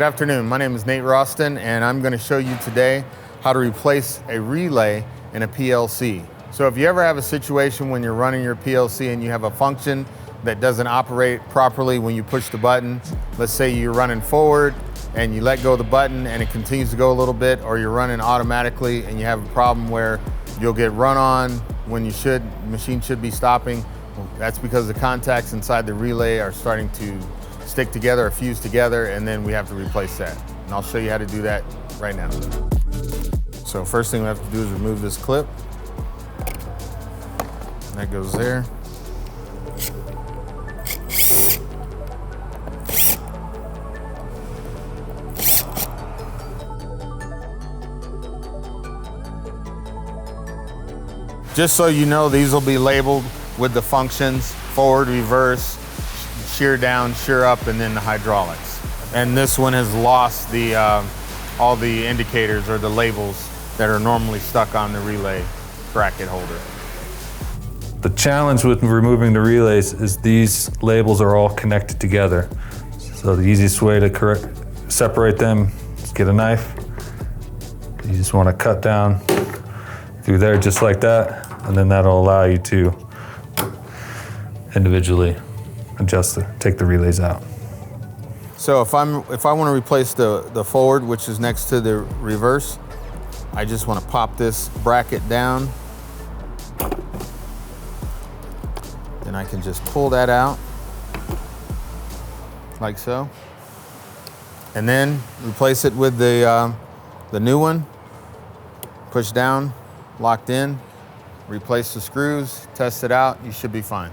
Good afternoon, my name is Nate Roston and I'm going to show you today how to replace a relay in a PLC. So if you ever have a situation when you're running your PLC and you have a function that doesn't operate properly when you push the button, let's say you're running forward and you let go of the button and it continues to go a little bit, or you're running automatically and you have a problem where you'll get run on when you should, the machine should be stopping. That's because the contacts inside the relay are starting to stick together or fuse together, and then we have to replace that. And I'll show you how to do that right now. So first thing we have to do is remove this clip. That goes there. Just so you know, these will be labeled with the functions: forward, reverse, shear down, shear up, and then the hydraulics. And this one has lost the all the indicators or the labels that are normally stuck on the relay bracket holder. The challenge with removing the relays is these labels are all connected together. So the easiest way to separate them is get a knife. You just want to cut down through there just like that, and then that'll allow you to individually take the relays out. So if I want to replace the forward, which is next to the reverse, I just want to pop this bracket down. Then I can just pull that out like so, and then replace it with the new one. Push down, locked in, replace the screws, test it out, you should be fine.